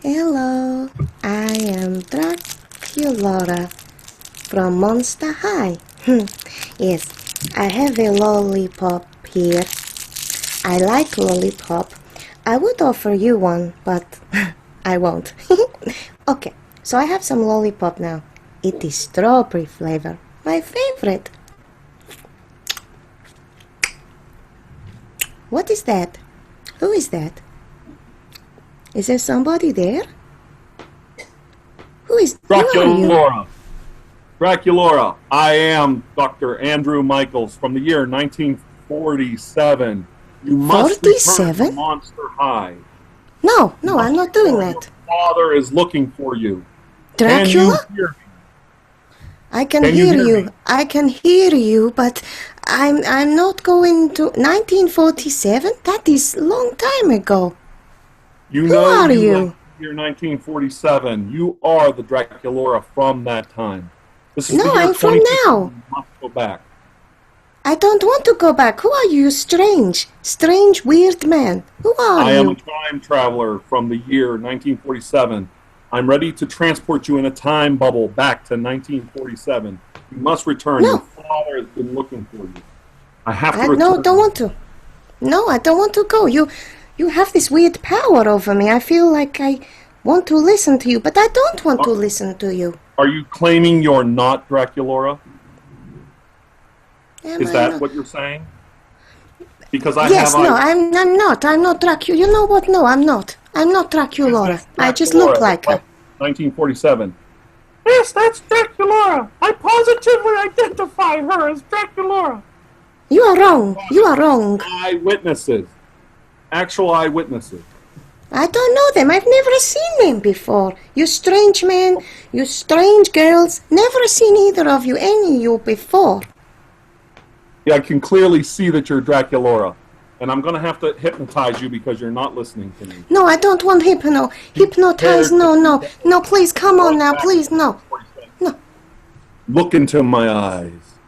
Hello, I am Draculaura from Monster High. Yes, I have a lollipop here. I like lollipop. I would offer you one, but I won't. Okay, so I have some lollipop now. It is strawberry flavor, my favorite. What is that? Who is that? Is there somebody there? Who are you? Draculaura. Draculaura. I am Dr. Andrew Michaels from the year 1947. You must return to Monster High. No, I'm not doing that. Your father is looking for you. Dracula? Can you hear me? I can hear you. I can hear you, but I'm not going to 1947. That is a long time ago. You know, who are you? Year 1947. You are the Draculaura from that time. This is no, I'm from now. You must go back. I don't want to go back. Who are you? Strange, weird man. Who are you? I am a time traveler from the year 1947. I'm ready to transport you in a time bubble back to 1947. You must return. No. Your father has been looking for you. I have to return. No, don't want to. No, I don't want to go. You have this weird power over me. I feel like I want to listen to you, but I don't want to listen to you. Are you claiming you're not Draculaura? Is that what you're saying? Because I Yes, no, I'm not. I'm not Dracula. You know what? No, I'm not. I'm not Draculaura. I just look like her. 1947. Yes, that's Draculaura. I positively identify her as Draculaura. You are wrong. You are wrong. Eyewitnesses. Actual eyewitnesses. I don't know them. I've never seen them before. You strange men, you strange girls. Never seen either of you, any of you before. Yeah, I can clearly see that you're Draculaura. And I'm going to have to hypnotize you because you're not listening to me. No, I don't want hypnotize. No, please, come on now, please, no. Look into my eyes.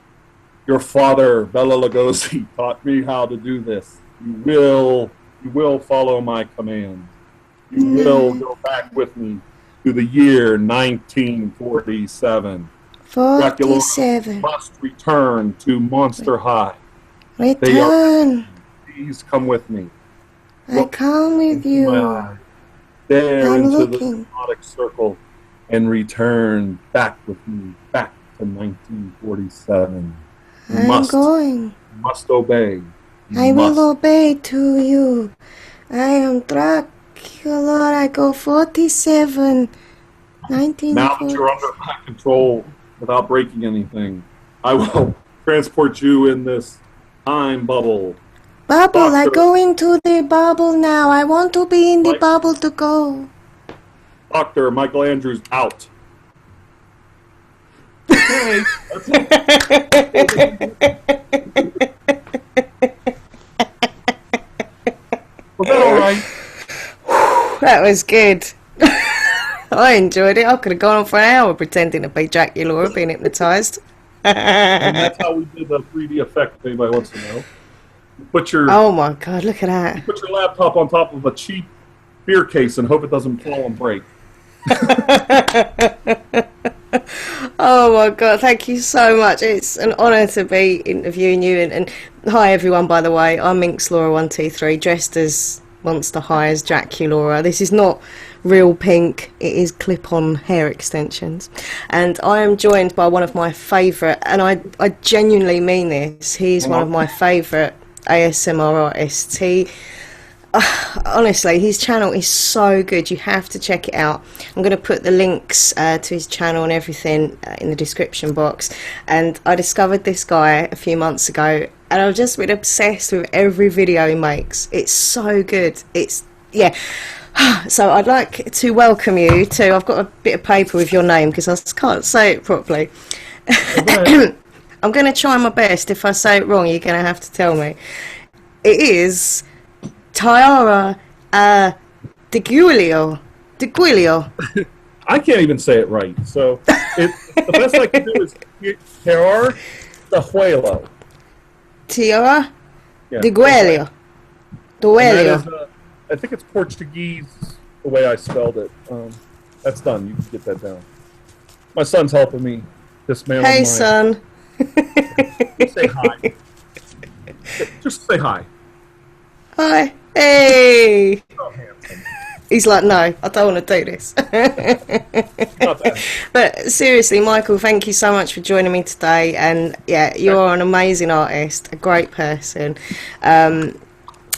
Your father, Bela Lugosi, taught me how to do this. You will follow my command. You will go back with me to the year 1947. 47. Draculaura must return to Monster High. Return. Please come with me. I come with you. Stare into the hypnotic circle and return back with me, back to 1947. I'm going. You must obey. I will obey to you. I am Dracula. I go 47. 1947. Now that you're under my control, without breaking anything, I will transport you in this time bubble. Bubble, I go into the bubble now. I want to be in the bubble to go. Dr. Michael Andrews out. Okay. Was that all right? That was good. I enjoyed it. I could have gone on for an hour pretending to be Draculaura, being hypnotised. And that's how we did the 3D effect, if anybody wants to know. Oh my god, look at that. You put your laptop on top of a cheap beer case and hope it doesn't fall and break. Oh my god, thank you so much. It's an honour to be interviewing you. And hi everyone, by the way, I'm Minxlaura123, dressed as Monster High as Draculaura. This is not real pink, it is clip-on hair extensions. And I am joined by one of my favourite, and I genuinely mean this, he's one of my favourite ASMR artists. Honestly, his channel is so good. You have to check it out. I'm going to put the links to his channel and everything in the description box. And I discovered this guy a few months ago, and I've just been obsessed with every video he makes. It's so good. Yeah. So I'd like to welcome you to, I've got a bit of paper with your name because I can't say it properly. I'm going to try my best. If I say it wrong, you're going to have to tell me. It is TirarADeguello. I can't even say it right. So the best I can do is TirarADeguello. TirarADeguello. I think it's Portuguese the way I spelled it. That's done. You can get that down. My son's helping me dismantle Hey, mine. son. Just say hi. Just say hi. Hi. Hey. Oh, handsome. He's like, no, I don't want to do this. Not bad. But seriously, Michael, thank you so much for joining me today. And yeah, you're an amazing artist, a great person. And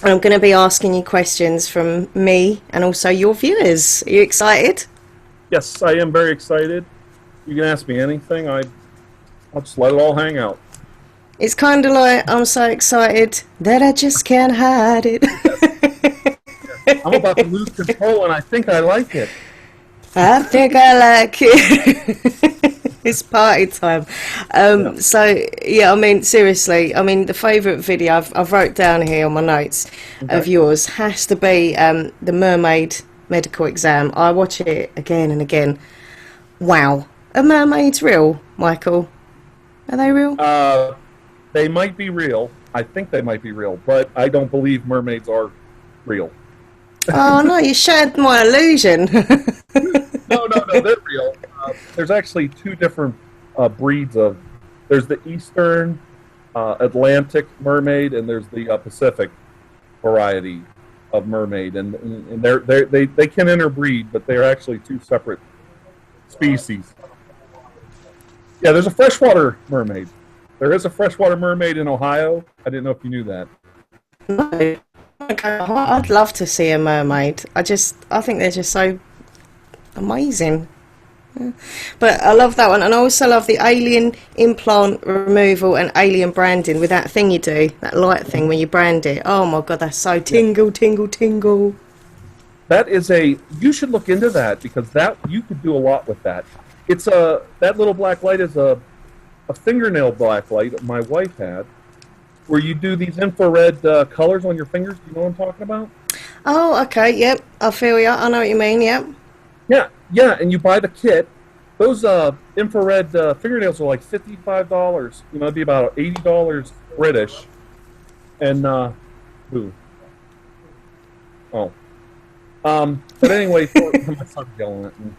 I'm going to be asking you questions from me and also your viewers. Are you excited? Yes, I am very excited. You can ask me anything. I'll just let it all hang out. It's kind of like, I'm so excited that I just can't hide it. I'm about to lose control, and I think I like it. I think I like it. It's party time. So, yeah, I mean, seriously, I mean, the favourite video I've wrote down here on my notes of yours has to be the mermaid medical exam. I watch it again and again. Wow. Are mermaids real, Michael? Are they real? They might be real. I think they might be real, but I don't believe mermaids are real. Oh, no, you shattered my illusion. No, they're real. There's actually two different breeds of. There's the Eastern Atlantic mermaid, and there's the Pacific variety of mermaid, and they can interbreed, but they're actually two separate species. Yeah, there's a freshwater mermaid. There is a freshwater mermaid in Ohio. I didn't know if you knew that. No. I'd love to see a mermaid. I think they're just so amazing. Yeah. But I love that one, and I also love the alien implant removal and alien branding with that thing you do, that light thing when you brand it. Oh my god, that's so tingle, tingle, tingle. That is you should look into that, because you could do a lot with that. It's that little black light is a fingernail black light that my wife had, where you do these infrared colors on your fingers. You know what I'm talking about? Oh, okay, yep, I feel you. I know what you mean, yep. Yeah, and you buy the kit. Those infrared fingernails are like $55. You know, it'd be about $80 British. And but anyway, my son's yelling at me.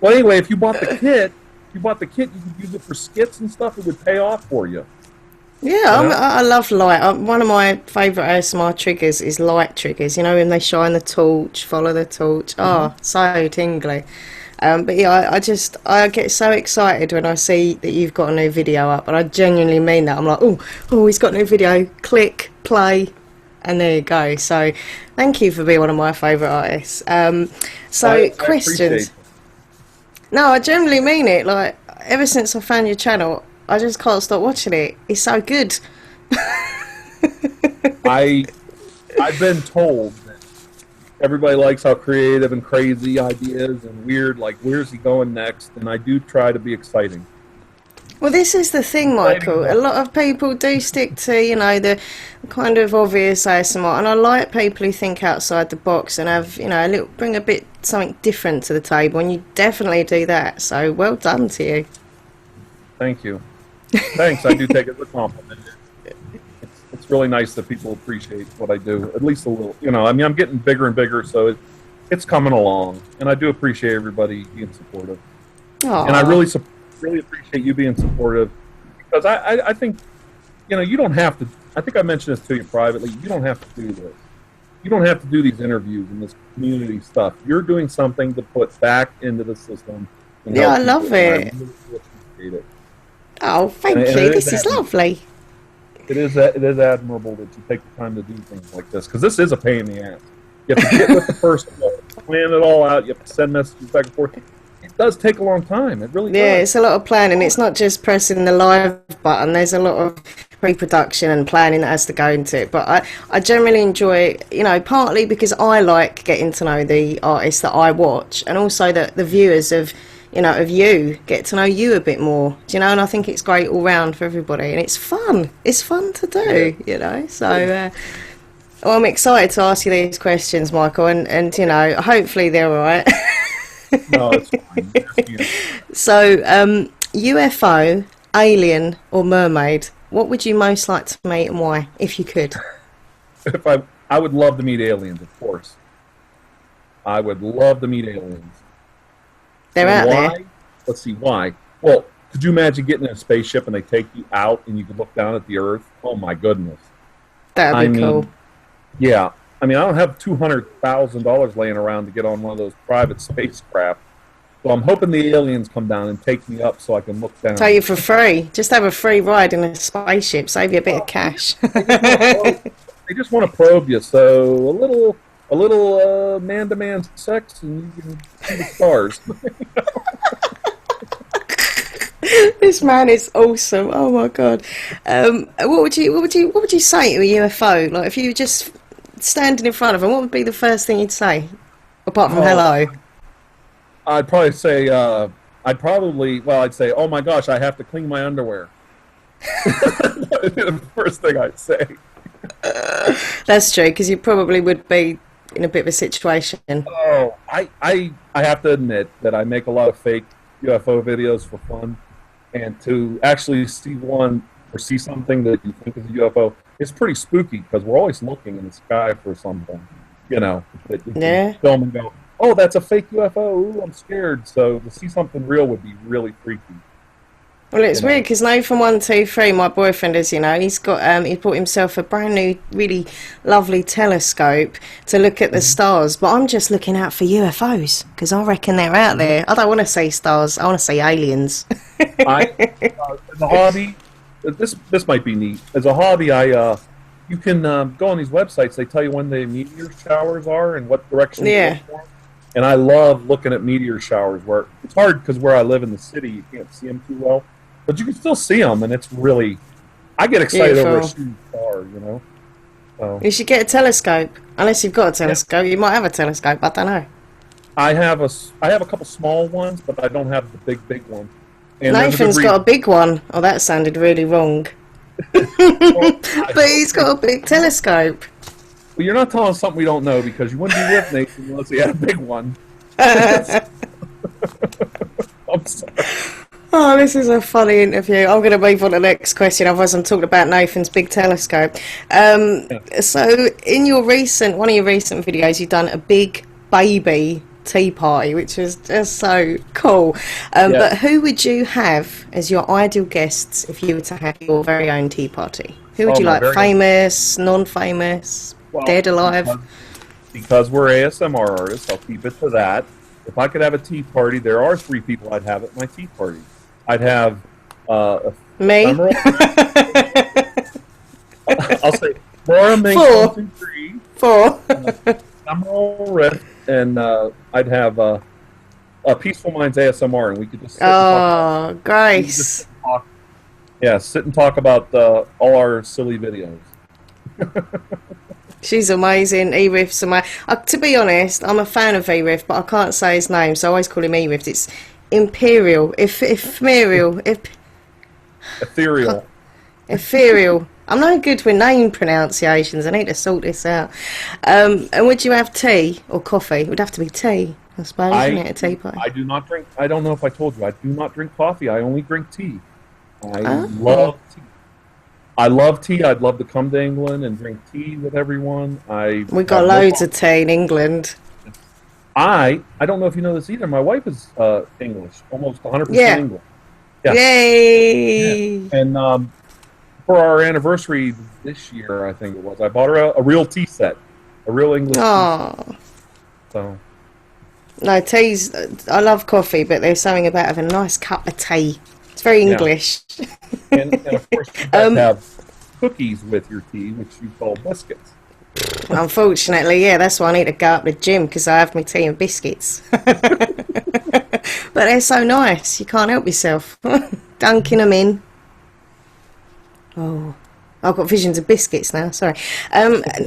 Well, anyway, if you bought the kit, you could use it for skits and stuff. It would pay off for you. Yeah, I love light. One of my favourite ASMR triggers is light triggers. You know, when they shine the torch, follow the torch. Oh, so tingly. But yeah, I get so excited when I see that you've got a new video up, and I genuinely mean that. I'm like, oh, he's got a new video. Click, play, and there you go. So, thank you for being one of my favourite artists. Questions. No, I genuinely mean it. Like, ever since I found your channel, I just can't stop watching it. It's so good. I've been told that everybody likes how creative and crazy ideas and weird, like, where's he going next? And I do try to be exciting. Well, this is the thing, Michael. A lot of people do stick to, you know, the kind of obvious ASMR, and I like people who think outside the box and have, you know, bring a bit something different to the table, and you definitely do that. So, well done to you. Thank you. Thanks. I do take it as a compliment. It's really nice that people appreciate what I do, at least a little. You know, I mean, I'm getting bigger and bigger, so it's coming along, and I do appreciate everybody being supportive. Aww. And I really appreciate you being supportive, because I think, you know, you don't have to. I think I mentioned this to you privately. You don't have to do this. You don't have to do these interviews and this community stuff. You're doing something to put back into the system. Yeah, I love it. I really appreciate it. Oh, thank you. This is lovely. It is admirable that you take the time to do things like this, because this is a pain in the ass. You have to get with the person, plan it all out. You have to send messages back and forth. It does take a long time. It really does. Yeah, it's a lot of planning. It's not just pressing the live button. There's a lot of pre-production and planning that has to go into it. But I generally enjoy it, you know, partly because I like getting to know the artists that I watch, and also that the viewers of you get to know you a bit more, do you know? And I think it's great all round for everybody, and it's fun to do, you know. So well, I'm excited to ask you these questions, Michael, and you know, hopefully they're all right. No, it's fine. So UFO, alien, or mermaid, what would you most like to meet, and why, if you could? I would love to meet aliens, of course. I would love to meet aliens. They're And out why? there. Let's see, why? Well, could you imagine getting in a spaceship and they take you out and you could look down at the Earth? Oh my goodness. That I would be cool. mean, yeah. I mean, I don't have $200,000 laying around to get on one of those private spacecraft. So I'm hoping the aliens come down and take me up so I can look down. Tell you for free. Just have a free ride in a spaceship. Save you a bit of cash. They just want to probe you. So a little man-to-man sex, and you can see the stars. This man is awesome. Oh my god. What would you say to a UFO? Like if you were just standing in front of him, what would be the first thing you'd say? Apart from hello. I'd probably say, I'd say, oh my gosh, I have to clean my underwear. That would be the first thing I'd say. That's true, because you probably would be in a bit of a situation. Oh, I have to admit that I make a lot of fake UFO videos for fun, and to actually see one or see something that you think is a UFO, it's pretty spooky because we're always looking in the sky for something, that you can film and go, oh, that's a fake UFO. Ooh, I'm scared. So to see something real would be really freaky. Well, it's weird because Nathan123, my boyfriend, as you know, he bought himself a brand new, really lovely telescope to look at the stars. But I'm just looking out for UFOs because I reckon they're out there. I don't want to say stars. I want to say aliens. As a hobby, this might be neat. As a hobby, you can go on these websites. They tell you when the meteor showers are and what direction. Yeah. And I love looking at meteor showers. Where it's hard because where I live in the city, you can't see them too well, but you can still see them, and it's really. I get excited over a shooting star, So, you should get a telescope. Unless you've got a telescope, you might have a telescope. I don't know. I have a couple small ones, but I don't have the big one. And Nathan's got a big one. Oh, that sounded really wrong. But he's got a big telescope. Well, you're not telling us something we don't know because you wouldn't be with Nathan unless he had a big one. I'm sorry. Oh, this is a funny interview. I'm going to move on to the next question, otherwise I'm talking about Nathan's big telescope. So, in one of your recent videos, you've done a big baby tea party, which was just so cool. But who would you have as your ideal guests if you were to have your very own tea party? Who would you like? Famous, non-famous, dead, alive? Because we're ASMR artists, I'll keep it to that. If I could have a tea party, there are 3 people I'd have at my tea party. I'd have me. I'll say Laura, Minxlaura123 4. Emerald Red, and I'd have Peaceful Minds ASMR, and we could just sit and talk. Grace. Sit and talk about all our silly videos. She's amazing. E-Riff's amazing. To be honest, I'm a fan of E-Riff, but I can't say his name, so I always call him E-Riff. It's Imperial. Ethereal. Ethereal. I'm no good with name pronunciations. I need to sort this out. And would you have tea or coffee? It would have to be tea, I suppose, isn't it? A tea party. I do not drink. I don't know if I told you. I do not drink coffee. I only drink tea. I love tea. I love tea. I'd love to come to England and drink tea with everyone. We got loads of tea in England. I don't know if you know this either. My wife is English, almost 100% English. Yeah. Yay! Yeah. And for our anniversary this year, I think it was, I bought her a real tea set, a real English tea set. So. No, teas. I love coffee, but there's something about having a nice cup of tea. It's very English. Yeah. and of course, you guys have cookies with your tea, which you call biscuits. Unfortunately, yeah, that's why I need to go up to the gym, because I have my tea and biscuits. But they're so nice, you can't help yourself. Dunking them in. Oh, I've got visions of biscuits now, sorry.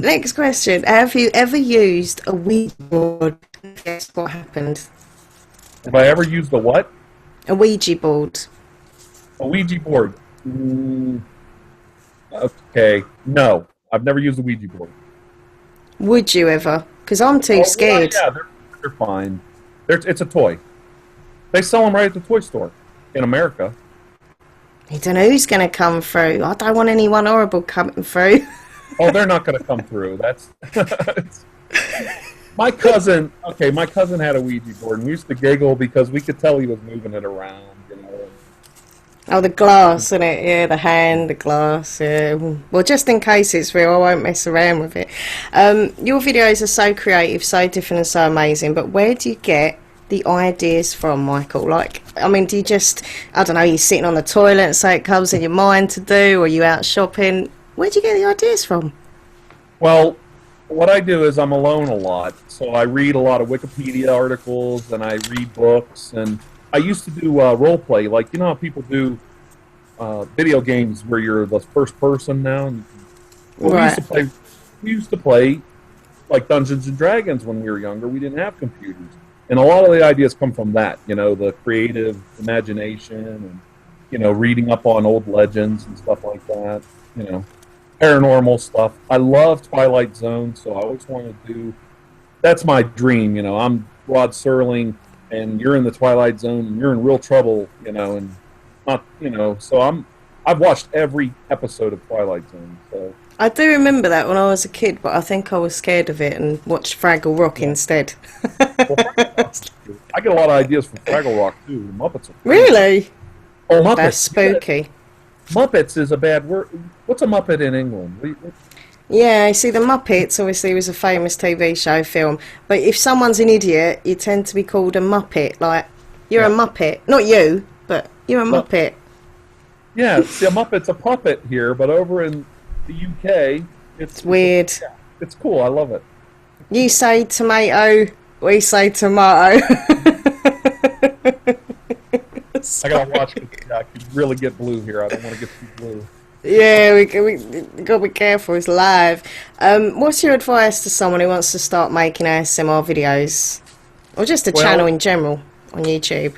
Next question. Have you ever used a Ouija board? Guess what happened? Have I ever used a what? A Ouija board. A Ouija board. Okay, no. I've never used a Ouija board. Would you ever? Because I'm too scared. Yeah, they're fine. It's a toy. They sell them right at the toy store in America. You don't know who's going to come through. I don't want anyone horrible coming through. Oh, they're not going to come through. That's My cousin had a Ouija board, and we used to giggle because we could tell he was moving it around, you know. Oh, the glass, isn't it? Yeah, the hand, the glass. Yeah. Well, just in case it's real, I won't mess around with it. Your videos are so creative, so different, and so amazing. But where do you get the ideas from, Michael? Like, I mean, do you just, I don't know, you're sitting on the toilet and so it comes in your mind to do, or you out shopping? Where do you get the ideas from? Well, what I do is I'm alone a lot, so I read a lot of Wikipedia articles and I read books, and I used to do role play, like you know how people do video games where you're the first person now. Well, Right. We used to play like Dungeons and Dragons when we were younger. We didn't have computers, and a lot of the ideas come from that. You know, the creative imagination, and you know, reading up on old legends and stuff like that. You know, paranormal stuff. I love Twilight Zone, so I always want to do. That's my dream. You know, I'm Rod Serling, and you're in the Twilight Zone, and you're in real trouble. You know, and not. You know, so I've watched every episode of Twilight Zone. So I do remember that when I was a kid, but I think I was scared of it and watched Fraggle Rock yeah. instead. Well, I get a lot of ideas from Fraggle Rock too. The Muppets are crazy. Really? Oh, Muppets. That's spooky. Muppets is a bad word. What's a Muppet in England? Yeah, you see, the Muppets obviously was a famous TV show film, but if someone's an idiot, you tend to be called a Muppet. Like, you're a Muppet. Not you, but you're a Muppet. Yeah, see, a Muppet's a puppet here, but over in the UK, It's weird. Yeah, it's cool. I love it. You say tomato, we say tomato. I gotta watch it. I can really get blue here. I don't want to get too blue. Yeah, we gotta be careful. It's live. What's your advice to someone who wants to start making ASMR videos, or just a channel in general on YouTube?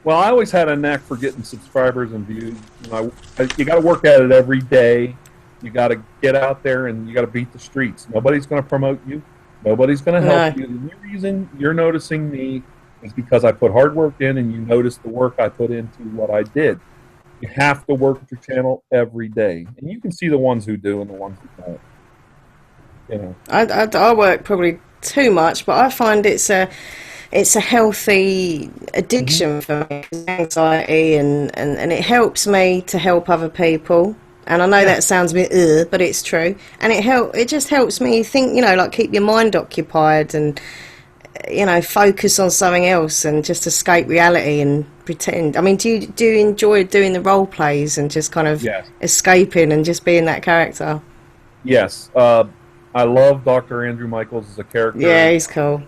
Well, I always had a knack for getting subscribers and views. You know, you got to work at it every day. You got to get out there and you got to beat the streets. Nobody's going to promote you. Nobody's going to help you. The only reason you're noticing me is because I put hard work in, and you notice the work I put into what I did. You have to work at your channel every day, and you can see the ones who do and the ones who don't. You know, I work probably too much, but I find it's a healthy addiction for me, anxiety, and it helps me to help other people. And I know that sounds a bit but it's true. And it just helps me think, you know, like keep your mind occupied and, you know, focus on something else and just escape reality and pretend. I mean, do you enjoy doing the role plays and just kind of escaping and just being that character? Yes. I love Dr. Andrew Michaels as a character. Yeah, he's cool.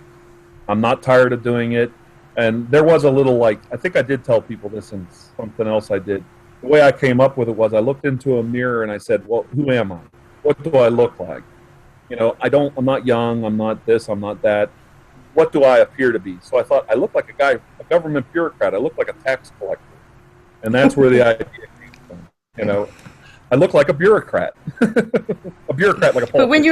I'm not tired of doing it. And there was a little, like, I think I did tell people this in something else I did. The way I came up with it was I looked into a mirror and I said, well, who am I? What do I look like? You know, I'm not young, I'm not this, I'm not that. What do I appear to be? So I thought, I look like a government bureaucrat. I look like a tax collector. And that's where the idea came from. You know, I look like a bureaucrat. A bureaucrat like a politician. But when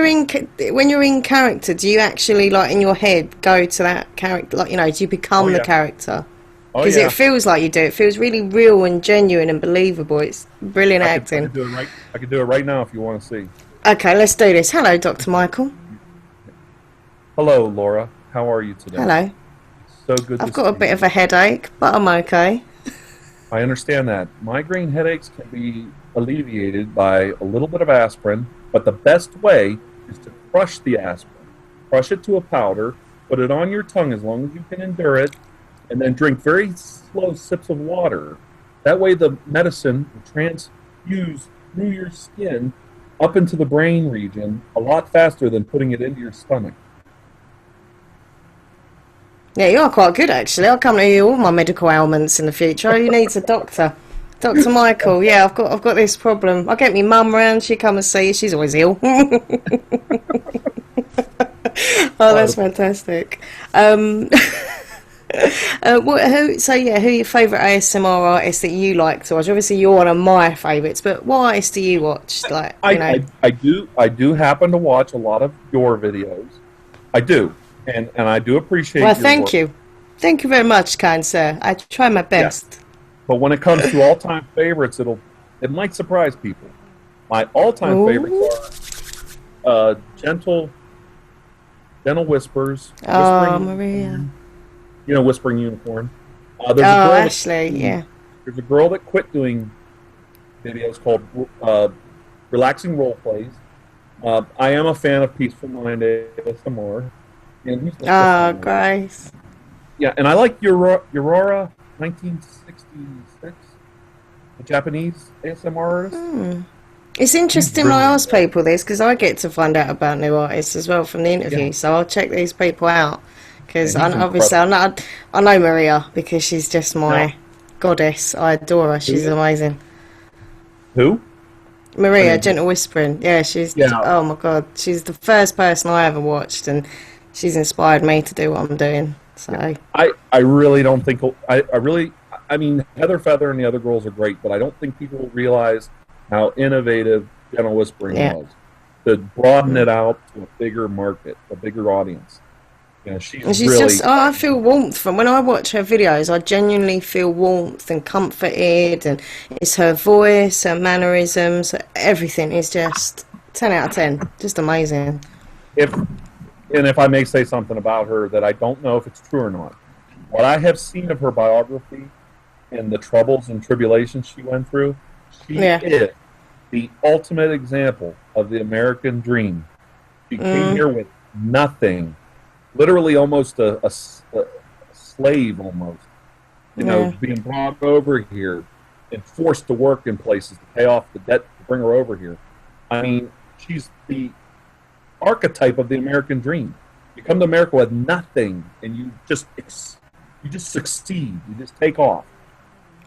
you're in character, do you actually, like, in your head go to that character? Like, you know, do you become the character? Because it feels like you do. It feels really real and genuine and believable. It's brilliant acting. I could do it right now if you want to see. Okay, let's do this. Hello, Dr. Michael. Hello, Laura. How are you today? Hello. So good to see you. I've got a bit of a headache, but I'm okay. I understand that. Migraine headaches can be alleviated by a little bit of aspirin, but the best way is to crush the aspirin. Crush it to a powder, put it on your tongue as long as you can endure it, and then drink very slow sips of water. That way the medicine will transfuse through your skin up into the brain region a lot faster than putting it into your stomach. Yeah, you are quite good, actually. I'll come to you all my medical ailments in the future. Who needs a doctor? Dr. Michael, yeah, I've got this problem. I get my mum round, she come and see you. She's always ill. Oh, that's fantastic. Who are your favourite ASMR artists that you like to watch? Obviously, you're one of my favourites, but what artists do you watch? Like, I do happen to watch a lot of your videos. I do, and I do appreciate. Well, your thank work. you very much, kind sir. I try my best. Yeah. But when it comes to all-time favorites, it might surprise people. My all-time favorites are Gentle Dental Whispers. Oh, Whispering, Maria. Whispering Unicorn. Oh, There's a girl Ashley, yeah. There's a girl that quit doing videos called Relaxing Role Plays. I am a fan of Peaceful Mind ASMR. And who's the Oh, fifth one? Grace. Yeah, and I like Aurora 1966, the Japanese ASMR artist. It's interesting really I ask good. people this because I get to find out about new artists as well from the interview. Yeah. So I'll check these people out because And he's obviously I know Maria because she's just my Now, goddess. I adore her. She's who? amazing. Who? Maria, Gentle Whispering. Yeah, she's, Yeah, oh my God. She's the first person I ever watched and she's inspired me to do what I'm doing. So, I really don't think I mean Heather Feather and the other girls are great, but I don't think people realize how innovative Gentle Whispering yeah. was to broaden it out to a bigger market, a bigger audience. She's And she's really just, I feel warmth from when I watch her videos. I genuinely feel warmth and comforted, and it's her voice, her mannerisms, everything is just 10 out of 10. Just amazing. if I may say something about her that I don't know if it's true or not. What I have seen of her biography and the troubles and tribulations she went through, she Yeah. is the ultimate example of the American dream. She came here with nothing, literally almost a slave almost, Yeah. being brought over here and forced to work in places to pay off the debt to bring her over here. I mean, she's the archetype of the American dream. You come to America with nothing, and you just succeed. You just take off.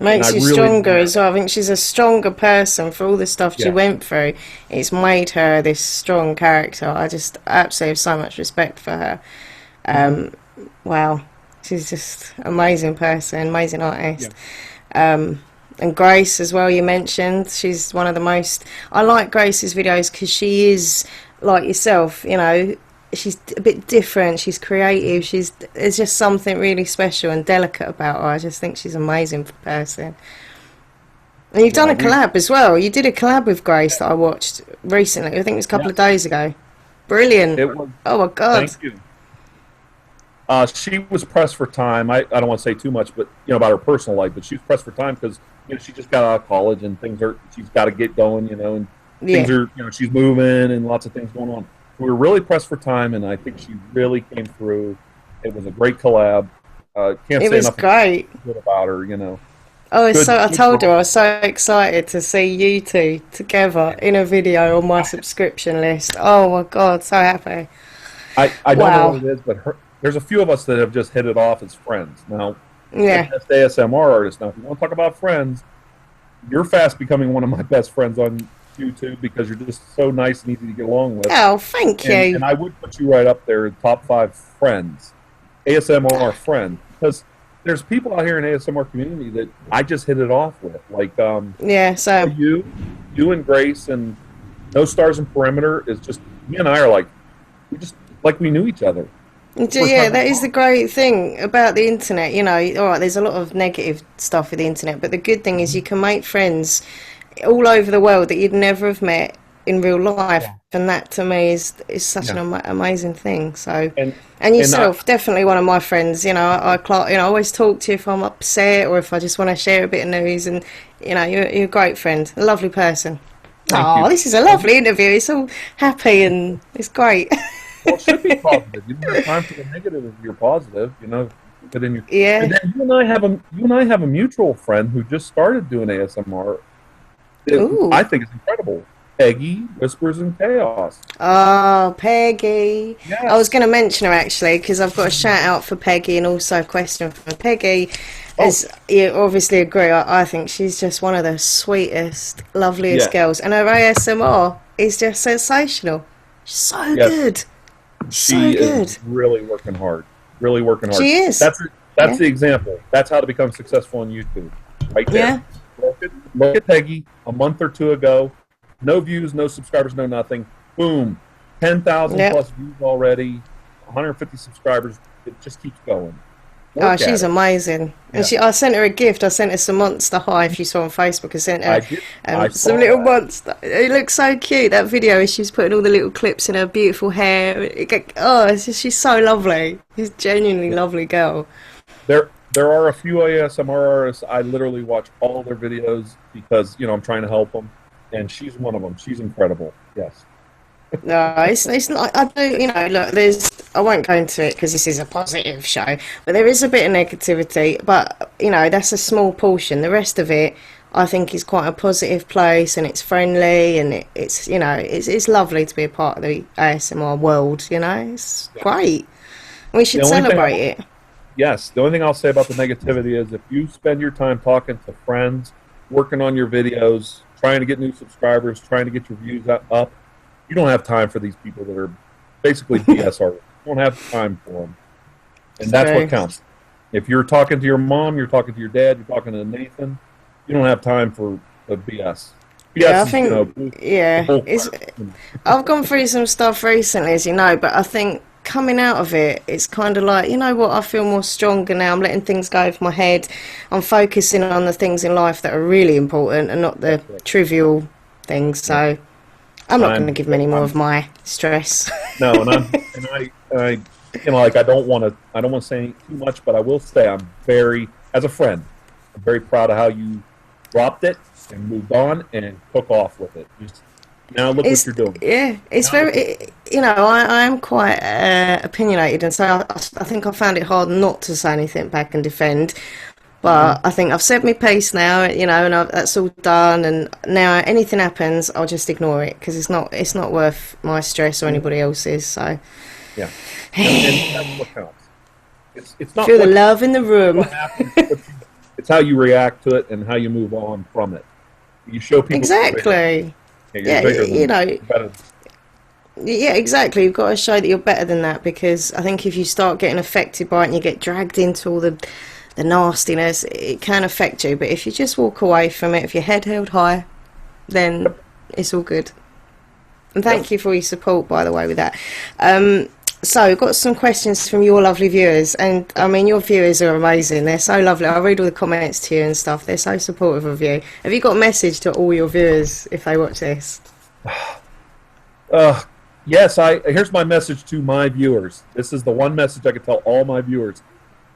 Makes And I you really stronger admire as well. I think she's a stronger person for all the stuff she Yeah. went through. It's made her this strong character. I just absolutely have so much respect for her. Wow. She's just amazing person, amazing artist. And Grace as well, you mentioned. She's one of the most... I like Grace's videos because she is like yourself, she's a bit different, she's creative, there's just something really special and delicate about her. I just think she's an amazing person. And you've done a collab as well. You did a collab with Grace that I watched recently. I think it was a couple of days ago. Brilliant. It was. Oh my God. Thank you. She was pressed for time. I don't want to say too much, but about her personal life. But she was pressed for time because she just got out of college and she's got to get going. And things are she's moving and lots of things going on. So we were really pressed for time, and I think she really came through. It was a great collab. Can't It say was enough great. good about her. Oh, it's Good- I good told her girl. I was so excited to see you two together in a video on my subscription list. Oh my God, so happy. I don't Wow. know what it is, but there's a few of us that have just hit it off as friends. Now, Yeah. as the ASMR artist, now if you want to talk about friends, you're fast becoming one of my best friends on YouTube because you're just so nice and easy to get along with. Oh, thank you. And I would put you right up there in top 5 friends, ASMR friends, because there's people out here in ASMR community that I just hit it off with, like Yeah, so you and Grace and No Stars and Perimeter is just me and I are we knew each other. yeah, that is the great thing about the internet. All right, there's a lot of negative stuff with the internet, but the good thing is you can make friends all over the world that you'd never have met in real life, and that to me is such an amazing thing. So, and yourself, definitely one of my friends. I always talk to you if I'm upset or if I just want to share a bit of news, and you're a great friend, a lovely person. Thank you. This is a lovely interview. It's all happy and it's great. Well, it should be positive. You don't have time for the negative if you're positive, But then Yeah. And then you and I have a mutual friend who just started doing ASMR. Ooh. I think it's incredible. Peggy, Whispers and Chaos. Oh, Peggy. Yes. I was going to mention her actually because I've got a shout out for Peggy and also a question from Peggy. As you obviously agree, I think she's just one of the sweetest, loveliest girls, and her ASMR is just sensational. She's so good. She is really working hard. Really working hard. She is. That's the example. That's how to become successful on YouTube. Right there. Yeah. Look at Peggy a month or two ago. No views, no subscribers, no nothing. Boom. 10,000 plus views already. 150 subscribers. It just keeps going. Oh, work at she's it. amazing. And I sent her a gift. I sent her some Monster High, if you saw on Facebook. I sent I her did. I some saw little that. monster. It looks so cute, that video. She's putting all the little clips in her beautiful hair. She's so lovely. She's a genuinely lovely girl. There are a few ASMR artists I literally watch all their videos because I'm trying to help them, and she's one of them. She's incredible. Yes. No, it's not. I do, look, I won't go into it because this is a positive show, but there is a bit of negativity, but, that's a small portion. The rest of it, I think, is quite a positive place, and it's friendly, and it's lovely to be a part of the ASMR world, It's great. We should celebrate it. Yes, the only thing I'll say about the negativity is if you spend your time talking to friends, working on your videos, trying to get new subscribers, trying to get your views up, you don't have time for these people that are basically BS artists. You don't have time for them. And that's what counts. If you're talking to your mom, you're talking to your dad, you're talking to Nathan, you don't have time for the BS. Yeah, I think, I've gone through some stuff recently, as you know, but I think coming out of it, it's kind of like, what, I feel more stronger now. I'm letting things go over my head. I'm focusing on the things in life that are really important and not the trivial things. So I'm not going to give them any more of my stress. No, I I don't want to say too much, but I will say as a friend, I'm very proud of how you dropped it and moved on and took off with it. Now look what you're doing. Yeah, it's I am quite opinionated, and so I think I found it hard not to say anything back and defend. But I think I've said my piece now, and that's all done. And now anything happens, I'll just ignore it because it's not worth my stress or anybody else's. So yeah, and that's what counts. It's not feel the love in the room. It's how you react to it and how you move on from it. You show people exactly. Yeah, yeah, exactly. You've got to show that you're better than that, because I think if you start getting affected by it and you get dragged into all the nastiness, it can affect you. But if you just walk away from it, if your head held high, then it's all good. And thank you for your support, by the way, with that. So we've got some questions from your lovely viewers, and I mean, your viewers are amazing. They're so lovely. I read all the comments to you and stuff. They're so supportive of you. Have you got a message to all your viewers if they watch this? Yes, here's my message to my viewers. This is the one message I can tell all my viewers.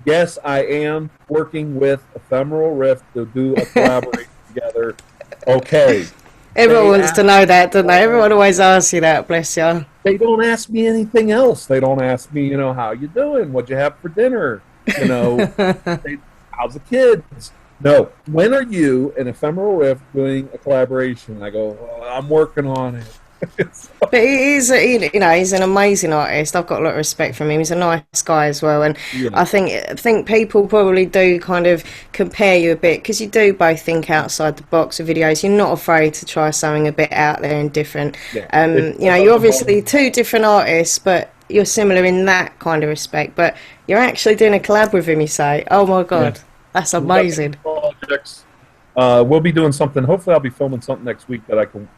Yes, I am working with Ephemeral Rift to do a collaboration together. Okay. Everyone wants to know that, don't they? Everyone always asks you that, bless you. They don't ask me anything else. They don't ask me, how you doing? What'd you have for dinner? How's the kids? No. When are you and Ephemeral Rift doing a collaboration? I go, I'm working on it. But he's an amazing artist. I've got a lot of respect for him. He's a nice guy as well, and I think people probably do kind of compare you a bit, because you do both think outside the box of videos. You're not afraid to try something a bit out there and different. You're obviously two different artists, but you're similar in that kind of respect. But you're actually doing a collab with him, you say? Oh my god, that's amazing. Projects. We'll be doing something. Hopefully I'll be filming something next week that I can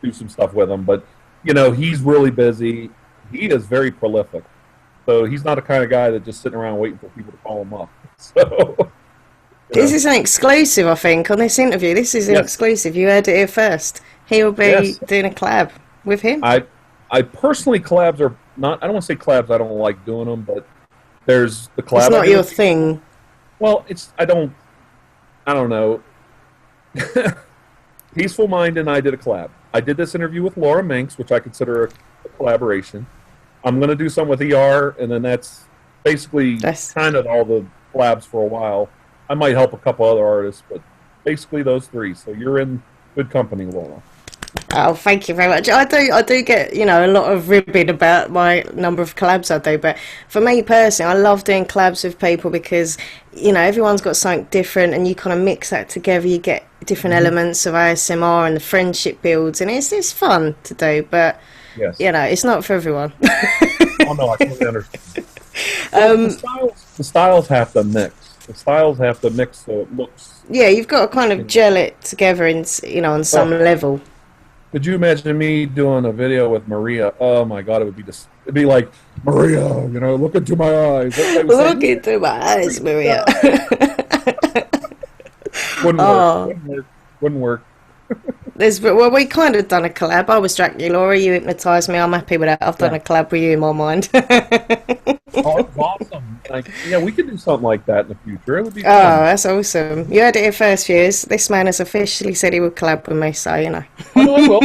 do some stuff with him, but he's really busy. He is very prolific, so he's not the kind of guy that just sitting around waiting for people to call him up. So this is an exclusive, I think, on this interview. This is an exclusive. You heard it here first. He will be doing a collab with him. I personally, collabs are not. I don't want to say collabs. I don't like doing them, but there's the collab. It's not your thing. Well, I don't know. Peaceful Mind and I did a collab. I did this interview with Laura Minx, which I consider a collaboration. I'm going to do some with ER, and then that's basically kind of all the collabs for a while. I might help a couple other artists, but basically those three. So you're in good company, Laura. Oh, thank you very much. I do get, a lot of ribbing about my number of collabs I do, but for me personally, I love doing collabs with people because, everyone's got something different, and you kind of mix that together. You get different elements of ASMR, and the friendship builds, and it's fun to do, but, it's not for everyone. Oh, no, I totally understand. The styles have to mix. The styles have to mix so it looks... Yeah, you've got to kind of gel it together on some level. Could you imagine me doing a video with Maria? Oh my God, it would be just, it'd be like, Maria, look into my eyes. Look into my eyes, Maria. Wouldn't work. Wouldn't work. Wouldn't work. Well, we kind of done a collab. I was Draculaura, you hypnotised me. I'm happy with that. I've done a collab with you in my mind. Oh, that's awesome. Like, yeah, we could do something like that in the future. It would be fun. Oh, that's awesome. You heard it here first, viewers. This man has officially said he would collab with me, so, I know I will.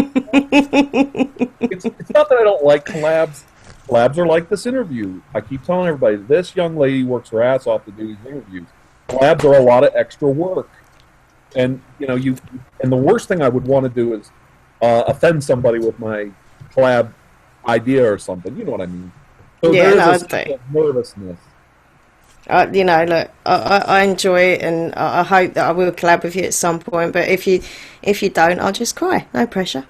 It's not that I don't like collabs. Collabs are like this interview. I keep telling everybody, this young lady works her ass off to do these interviews. Collabs are a lot of extra work. And, and the worst thing I would want to do is offend somebody with my collab idea or something. You know what I mean? So yeah, there's a nervousness. Look, I enjoy it, and I hope that I will collab with you at some point. But if you don't, I'll just cry. No pressure.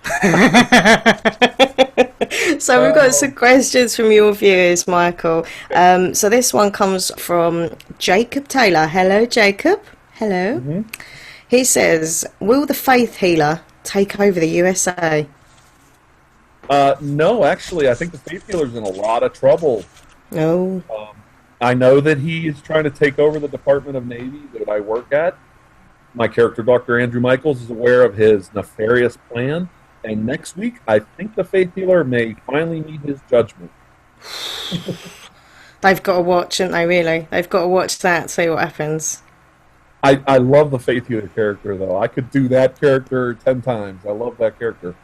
So we've got some questions from your viewers, Michael. So this one comes from Jacob Taylor. Hello, Jacob. Hello. Mm-hmm. He says, will the Faith Healer take over the USA? No, actually, I think the Faith Healer's in a lot of trouble. No. I know that he is trying to take over the Department of Navy that I work at. My character, Dr. Andrew Michaels, is aware of his nefarious plan. And next week, I think the Faith Healer may finally meet his judgment. They've got to watch, haven't they, really? They've got to watch that, see what happens. I love the Faith Healer character, though. I could do that character 10 times. I love that character.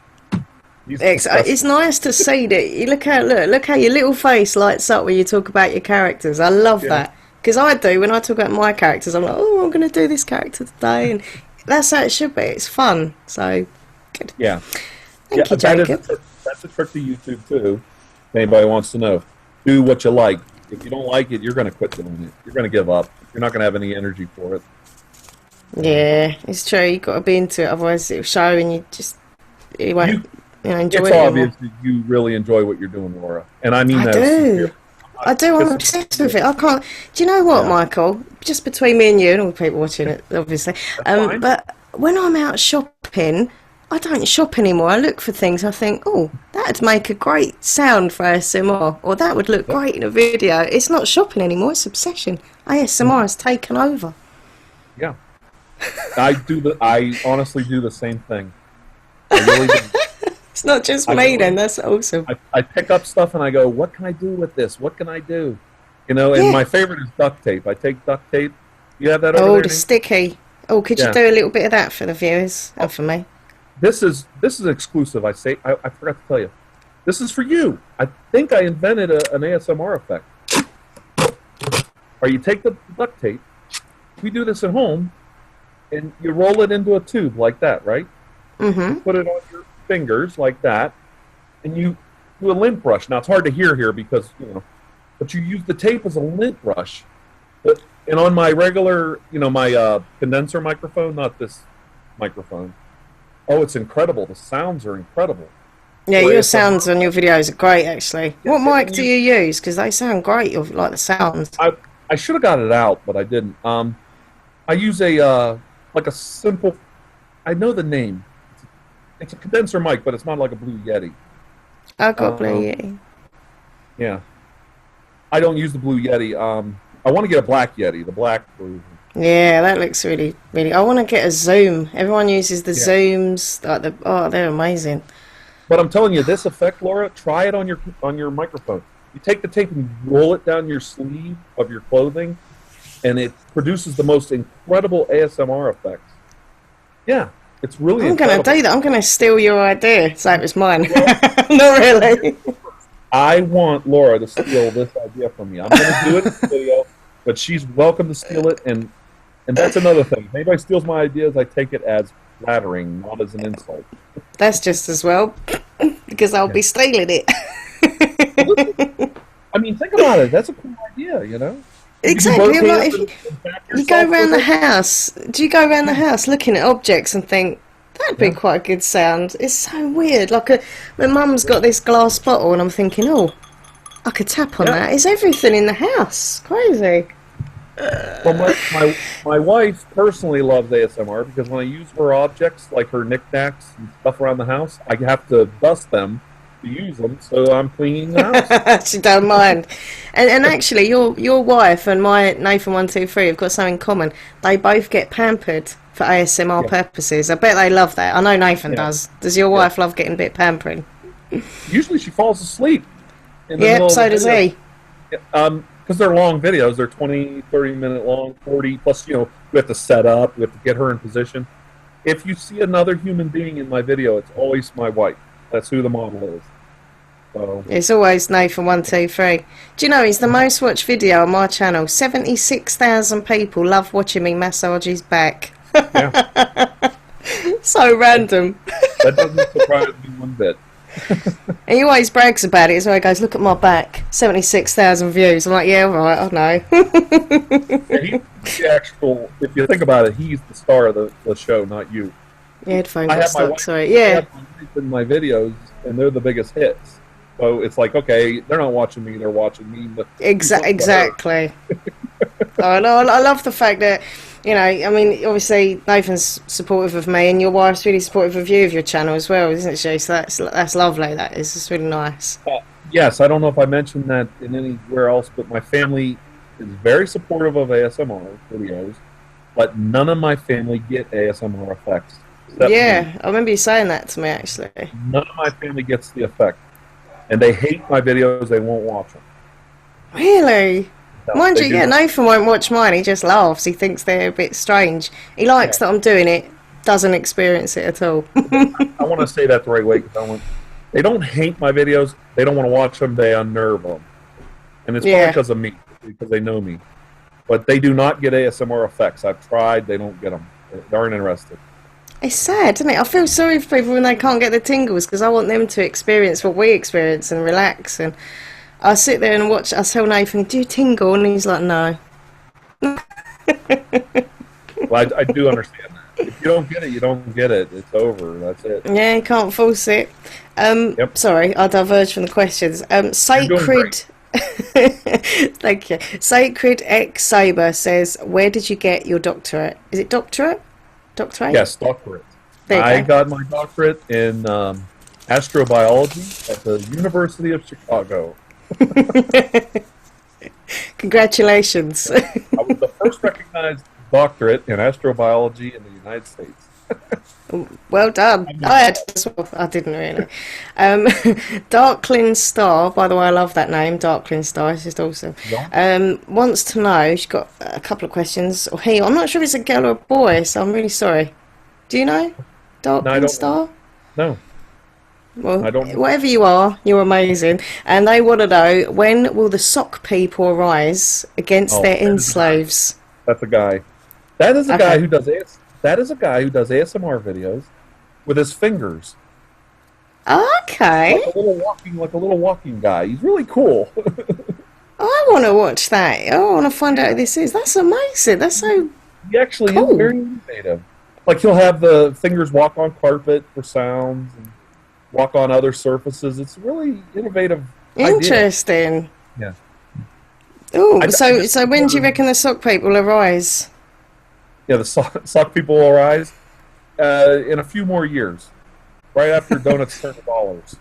It's nice to see that. You look how your little face lights up when you talk about your characters. I love that. Because I do, when I talk about my characters, I'm like, oh, I'm going to do this character today. And that's how it should be. It's fun. So, good. Yeah. Thank you, Jacob. That's a trick to YouTube, too. If anybody wants to know. Do what you like. If you don't like it, you're going to quit doing it. You're going to give up. You're not going to have any energy for it. Yeah, it's true. You've got to be into it. Otherwise, it'll show and you won't enjoy it. It's obvious that you really enjoy what you're doing, Laura. And I mean that. I do. I'm obsessed with it. I can't. Do you know what, Michael? Just between me and you and all the people watching it, obviously. But when I'm out shopping, I don't shop anymore. I look for things. I think, oh, that'd make a great sound for ASMR, or that would look great in a video. It's not shopping anymore. It's obsession. ASMR has taken over. Yeah. I honestly do the same thing. I really do. It's not just me then, that's awesome. I pick up stuff and I go, what can I do with this? What can I do? And my favorite is duct tape. I take duct tape. You have that over there? Oh, the sticky. Oh, could you do a little bit of that for the viewers and for me? This is exclusive. I forgot to tell you. This is for you. I think I invented an ASMR effect. Or you take the duct tape. We do this at home. And you roll it into a tube like that, right? Mm-hmm. You put it on your fingers like that, and you do a lint brush. Now, it's hard to hear here because, but you use the tape as a lint brush. And on my regular, my condenser microphone, not this microphone. Oh, it's incredible. The sounds are incredible. Yeah, your sounds on your videos are great, actually. What mic do you use? Because they sound great, like the sounds. I should have got it out, but I didn't. I use a simple, I know the name. It's a condenser mic, but it's not like a Blue Yeti. I've got Blue Yeti. Yeah. I don't use the Blue Yeti. I want to get a Black Yeti, the black version. Yeah, that looks really, really... I want to get a Zoom. Everyone uses the Zooms. They're amazing. But I'm telling you, this effect, Laura, try it on your microphone. You take the tape and you roll it down your sleeve of your clothing, and it produces the most incredible ASMR effects. Yeah, it's really incredible. I'm going to do that. I'm going to steal your idea. So it was mine. Not really. I want Laura to steal this idea from me. I'm going to do it in the video, but she's welcome to steal it. And that's another thing. If anybody steals my ideas, I take it as flattering, not as an insult. That's just as well, because I'll be stealing it. I mean, think about it. That's a cool idea, Exactly. Like you go around the house. Do you go around the house looking at objects and think that'd be quite a good sound? It's so weird. Like my mum's got this glass bottle, and I'm thinking, oh, I could tap on that. It's everything in the house. Crazy. Well, my wife personally loves ASMR because when I use her objects, like her knickknacks and stuff around the house, I have to dust them to use them, so I'm cleaning the house. She don't mind. And actually, your wife and my Nathan123 have got something in common. They both get pampered for ASMR Yeah, purposes. I bet they love that. I know Nathan yeah, does. Does your yeah. wife love getting a bit pampering? Usually she falls asleep in the Yep, middle of so the does video. he. Because they're long videos. They're 20, 30-minute long, 40, plus, we have to set up, we have to get her in position. If you see another human being in my video, it's always my wife. That's who the model is. So, It's always Nathan123. Do you know, he's the most watched video on my channel. 76,000 people love watching me massage his back. yeah, So random. that doesn't surprise me one bit. And he always brags about it, so he goes, look at my back, 76,000 views. I'm like, yeah, right, I know. Yeah, he's the actual, if you think about it, he's the star of the show, not you. Your headphone I got have my stuck, wife, sorry. I Yeah, have my wife in my videos, and they're the biggest hits. So it's like, okay, they're not watching me, they're watching me. But exactly. Oh, no, I love the fact that, I mean, obviously Nathan's supportive of me, and your wife's really supportive of you, of your channel as well, isn't she? So that's lovely. That is. It's really nice. Yes, I don't know if I mentioned that in anywhere else, but my family is very supportive of ASMR videos, but none of my family get ASMR effects. Except Yeah, me. I remember you saying that to me actually. None of my family gets the effect. And they hate my videos, they won't watch them. Really? No, Mind they you, do yeah, not. Nathan won't watch mine. He just laughs. He thinks they're a bit strange. He likes Yeah. that I'm doing it. Doesn't experience it at all. I want to say that the right way because they don't hate my videos, they don't want to watch them, they unnerve them. And it's probably Yeah. because of me, because they know me. But they do not get ASMR effects. I've tried, they don't get them. They aren't interested. It's sad, isn't it? I feel sorry for people when they can't get the tingles because I want them to experience what we experience and relax. And I sit there and watch. I tell Nathan, "Do you tingle?" And he's like, "No." Well, I do understand that. If you don't get it, you don't get it. It's over. That's it. Yeah, you can't force it. Yep. Sorry, I diverged from the questions. You're doing Sacred. Thank you. Sacred X Saber says, "Where did you get your doctorate? Is it doctorate? Doctorate? Yes, doctorate. There you I go. got my doctorate in astrobiology at the University of Chicago. Congratulations." I was the first recognized doctorate in astrobiology in the United States. Well done. I had as well. I didn't really. Darklin Star, by the way, I love that name. Darklin Star, it's just awesome. Yeah. Wants to know, she's got a couple of questions. Or he, I'm not sure if it's a girl or a boy, so I'm really sorry. Do you know? No, I Darklin don't. Star? No, Well, I don't. whatever you are, you're amazing. And they want to know, when will the sock people arise against Oh, their that is a guy. enslaves? That's a guy. That is a guy Okay. who does That is a guy who does ASMR videos with his fingers, Okay. like a little walking guy. He's really cool. I want to watch that. I want to find out who this is. That's amazing. That's so He actually is cool. very innovative. Like he'll have the fingers walk on carpet for sounds and walk on other surfaces. It's a really innovative idea. Interesting. Yeah. Oh, I so when do you reckon the sock people will arise? Yeah, the sock people will rise in a few more years, right after donuts turn to dollars.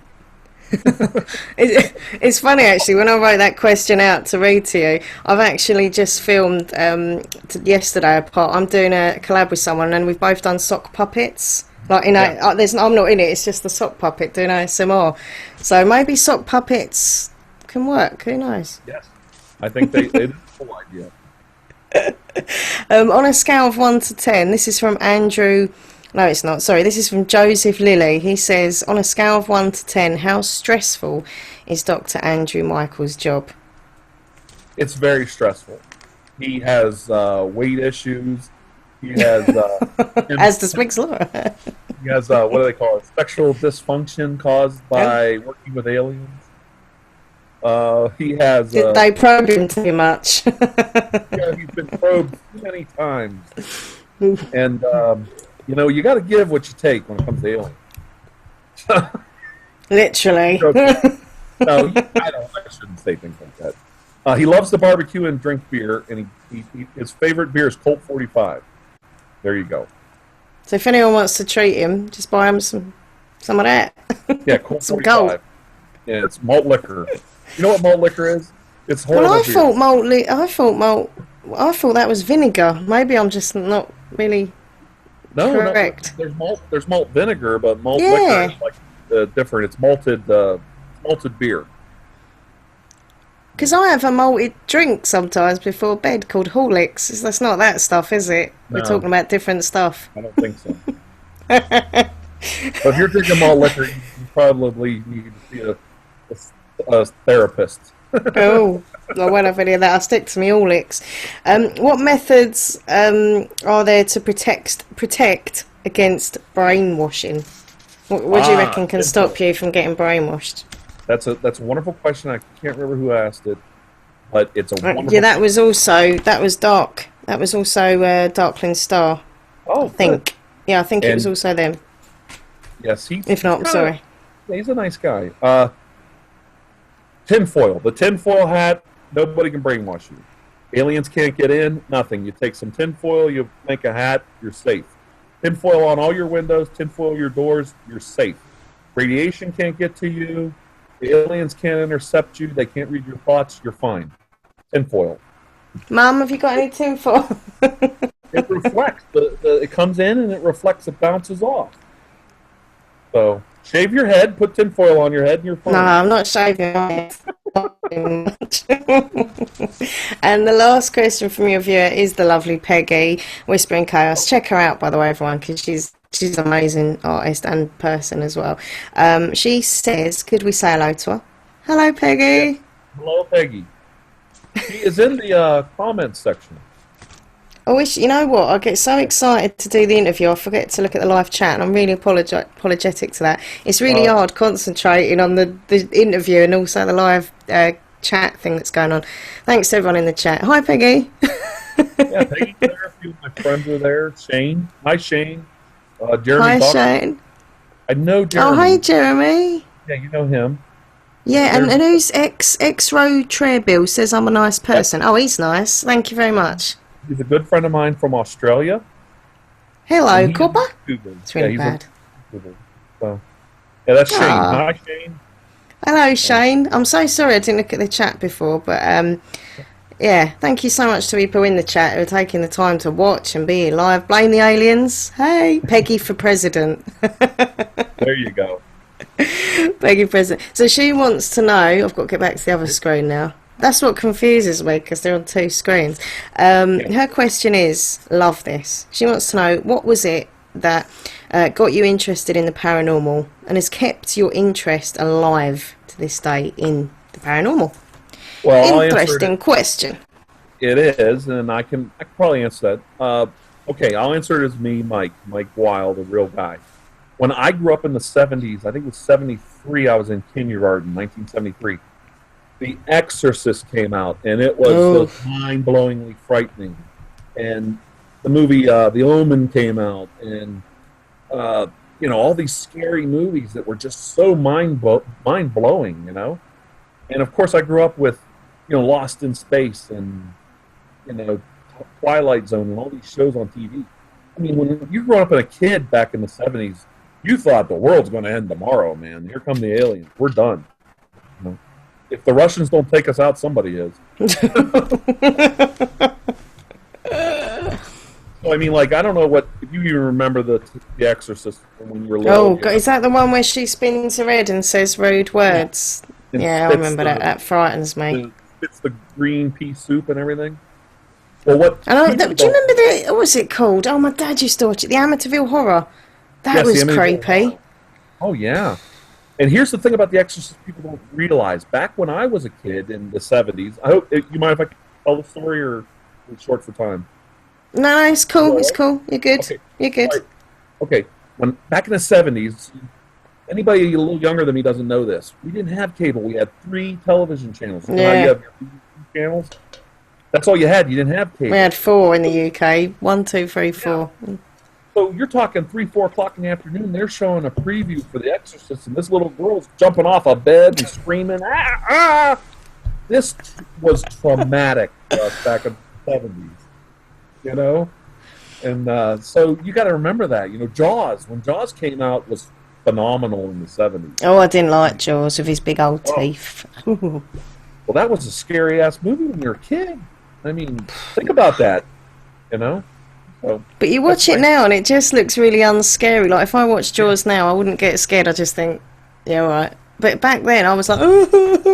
It's funny actually. When I wrote that question out to read to you, I've actually just filmed yesterday a part. I'm doing a collab with someone, and we've both done sock puppets. Like Yeah. I'm not in it. It's just the sock puppet doing ASMR. So maybe sock puppets can work. Who knows? Yes, I think it's a cool idea. On a scale of 1 to 10, this is from Andrew. No, it's not. Sorry, this is from Joseph Lilly. He says, on a scale of 1 to 10, how stressful is Dr. Andrew Michael's job? It's very stressful. He has weight issues. He has As does Minxlaura. he has what do they call it? Sexual dysfunction caused by working with aliens. He has They probe him too much. yeah, he's been probed too many times, and you got to give what you take when it comes to aliens. Literally. Okay. No, I shouldn't say things like that. He loves to barbecue and drink beer, and his favorite beer is Colt 45. There you go. So if anyone wants to treat him, just buy him some of that. Yeah, Colt some 45. gold. Yeah, it's malt liquor. You know what malt liquor is? It's horrible. Well, beer. I thought that was vinegar. Maybe I'm just not really correct. No, there's malt vinegar, but malt liquor is like different. It's malted beer. Because I have a malted drink sometimes before bed called Horlicks. That's not that stuff, is it? No. We're talking about different stuff. I don't think so. But if you're drinking malt liquor, you probably need to see a therapist. Oh, I won't have any of that. I'll stick to my Horlicks. What methods are there to protect against brainwashing? What do you reckon can stop you from getting brainwashed? That's a wonderful question. I can't remember who asked it, but it's a wonderful. Yeah, that was Dark. That was also Darkling Star. Oh, I think. Good. Yeah, I think it was also them. Yes, if not, I'm sorry. He's a nice guy. Tinfoil. The tinfoil hat. Nobody can brainwash you. Aliens can't get in. Nothing. You take some tinfoil. You make a hat. You're safe. Tinfoil on all your windows. Tinfoil your doors. You're safe. Radiation can't get to you. The aliens can't intercept you. They can't read your thoughts. You're fine. Tinfoil. Mom, have you got any tinfoil? It reflects. It comes in and it reflects. It bounces off. So shave your head. Put tinfoil on your head, and you're fine. No, I'm not shaving my head. And the last question from your viewer is the lovely Peggy, Whispering Chaos. Check her out, by the way, everyone, because she's an amazing artist and person as well. She says, could we say hello to her? Hello, Peggy. Yes. Hello, Peggy. She is in the comments section. You know what? I get so excited to do the interview, I forget to look at the live chat, and I'm really apologetic to that. It's really hard concentrating on the interview and also the live chat thing that's going on. Thanks to everyone in the chat. Hi, Peggy. Yeah, Peggy's there. A few of my friends are there. Shane. Hi, Shane. Jeremy. Hi, Buck. Shane. I know Jeremy. Oh, hi, Jeremy. Yeah, you know him. Yeah, and who's X-Row Trebill says I'm a nice person. Oh, he's nice. Thank you very much. He's a good friend of mine from Australia. Hello, Copper. It's really bad. So, yeah, that's Shane. Hi, Shane. Hello, Shane. I'm so sorry I didn't look at the chat before, but yeah, thank you so much to people in the chat who are taking the time to watch and be here live. Blame the aliens. Hey, Peggy for president. There you go. Peggy president. So she wants to know, I've got to get back to the other screen now. That's what confuses me because they're on two screens. Her question is, love this. She wants to know, what was it that got you interested in the paranormal and has kept your interest alive to this day in the paranormal? Well, interesting question. It is, and I can probably answer that. Okay, I'll answer it as me, Mike Wild, a real guy. When I grew up in the 70s, I think it was 73, I was in kindergarten, 1973. The Exorcist came out, and it was mind-blowingly frightening. And the movie The Omen came out, and all these scary movies that were just so mind-blowing, you know. And of course, I grew up with Lost in Space and Twilight Zone and all these shows on TV. I mean, when you grew up as a kid back in the 70s, you thought the world's going to end tomorrow, man. Here come the aliens. We're done. If the Russians don't take us out, somebody is. So, I mean, I don't know if you even remember the Exorcist when you were little. Oh, is that the one where she spins her head and says rude words? Yeah, I remember that. That frightens me. It's the green pea soup and everything. Well, what? Do you remember what was it called? Oh, my dad used to watch it. The Amityville Horror. That was creepy. Oh, yeah. And here's the thing about The Exorcist people don't realize. Back when I was a kid in the 70s, I hope you mind if I tell the story or it's short for time? No, it's cool. It's cool. You're good. Okay. You're good. Right. Okay. Back in the 70s, anybody a little younger than me doesn't know this. We didn't have cable. We had 3 television channels. Yeah. Now you have 2 channels. That's all you had. You didn't have cable. We had 4 in the UK. 1, 2, 3, 4. Yeah. So you're talking 3, 4 o'clock in the afternoon. They're showing a preview for The Exorcist, and this little girl's jumping off a bed and screaming, ah, ah! this was traumatic for us back in the 70s, you know? And so you got to remember that. Jaws, when Jaws came out, was phenomenal in the 70s. Oh, I didn't like Jaws with his big old teeth. Well, that was a scary-ass movie when you were a kid. I mean, think about that, So, but you watch it now and it just looks really unscary. Like, if I watch Jaws now, I wouldn't get scared. I just think, yeah, all right. But back then, I was like, because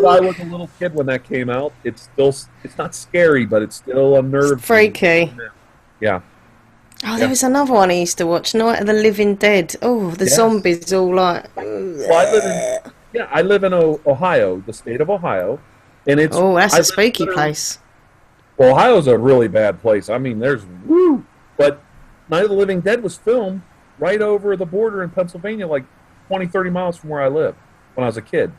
I was a little kid when that came out, it's not scary, but it's still unnerving. Freaky. Yeah. Oh, there was another one I used to watch, Night of the Living Dead. Oh, the zombies all like... Well, I live in Ohio, the state of Ohio, and it's... Oh, that's a spooky place. Well, Ohio's a really bad place. I mean, but Night of the Living Dead was filmed right over the border in Pennsylvania, like 20, 30 miles from where I lived when I was a kid.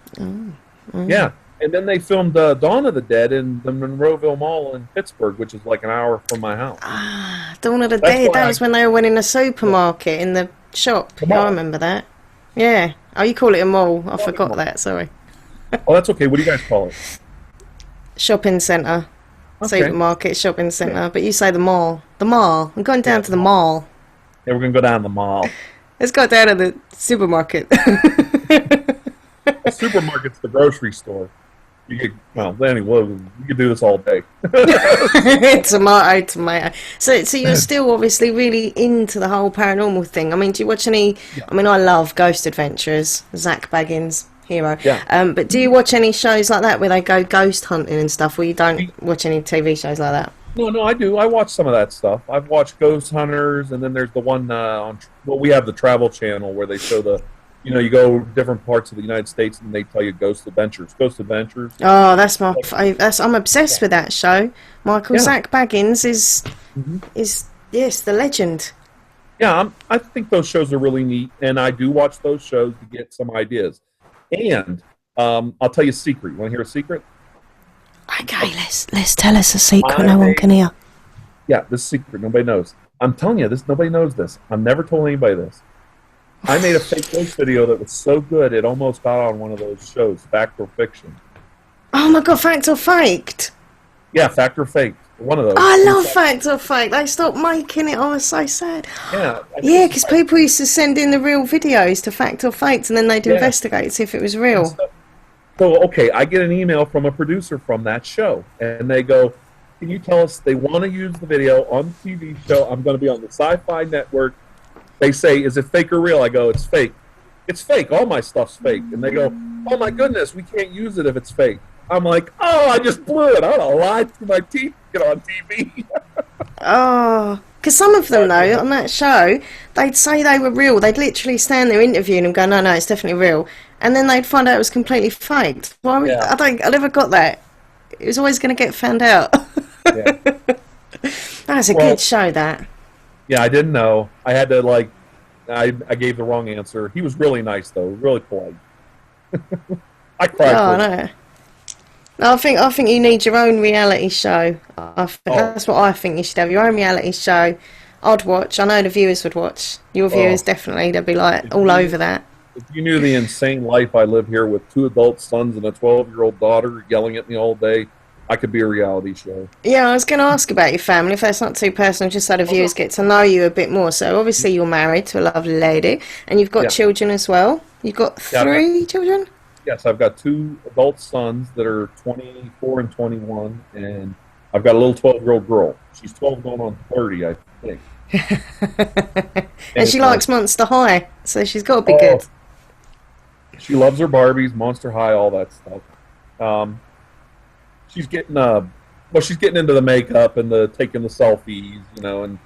Yeah. And then they filmed Dawn of the Dead in the Monroeville Mall in Pittsburgh, which is like an hour from my house. Ah, Dawn of the Dead. That was when they went in the supermarket, in the shop. I remember that. Yeah. Oh, you call it a mall. I forgot that, sorry. Oh, that's okay. What do you guys call it? Shopping centre. Okay. Supermarket, shopping centre. But you say the mall. The mall. I'm going down to the mall. Yeah, we're going to go down to the mall. Let's go down to the supermarket. The supermarket's the grocery store. Anyway, we could do this all day. Tomato. So you're still obviously really into the whole paranormal thing. I mean, do you watch any... Yeah. I mean, I love Ghost Adventures, Zach Baggins, hero. Yeah. But do you watch any shows like that where they go ghost hunting and stuff, or you don't watch any TV shows like that? No, I do. I watch some of that stuff. I've watched Ghost Hunters, and then there's the one we have the Travel Channel where they show you go different parts of the United States and they tell you Ghost Adventures. Oh, that's my favourite. I'm obsessed with that show. Zach Baggins is the legend. Yeah, I think those shows are really neat, and I do watch those shows to get some ideas. And I'll tell you a secret. You want to hear a secret? Okay, let's tell us a secret no one can hear. Yeah, this secret nobody knows. I'm telling you, nobody knows this. I've never told anybody this. I made a fake ghost video that was so good it almost got on one of those shows, Fact or Fiction. Oh my god, Fact or Faked? Yeah, Fact or Faked. One of those. I love Fact or Faked. They stopped making it. I was so sad. Yeah. Yeah, because people used to send in the real videos to Fact or Faked, and then they'd investigate to see if it was real. So, okay, I get an email from a producer from that show, and they go, can you tell us they want to use the video on the TV show? I'm going to be on the Sci-Fi Network. They say, is it fake or real? I go, it's fake. It's fake. All my stuff's fake. And they go, oh my goodness, we can't use it if it's fake. I'm like, oh, I just blew it. I don't lie through my teeth to get on TV. Oh, because some of them, though, on that show, they'd say they were real. They'd literally stand there interviewing and go, no, it's definitely real. And then they'd find out it was completely faked. Well, I never got that. It was always going to get found out. Yeah. That's a good show, that. Yeah, I didn't know. I had to, I gave the wrong answer. He was really nice, though. Really polite. I cried. Oh, no. No, I think you need your own reality show. That's what I think you should have. Your own reality show. I'd watch. I know the viewers would watch. Your viewers definitely. They'd be like all over that. If you knew the insane life I live here with 2 adult sons and a 12-year-old daughter yelling at me all day, I could be a reality show. Yeah, I was going to ask about your family. If that's not too personal, just so the viewers get to know you a bit more. So obviously you're married to a lovely lady, and you've got children as well. You've got 3 children? Yes, I've got 2 adult sons that are 24 and 21, and I've got a little 12-year-old girl. She's 12 going on 30, I think. And she likes Monster High, so she's got to be good. She loves her Barbies, Monster High, all that stuff. She's getting she's getting into the makeup and the taking the selfies, and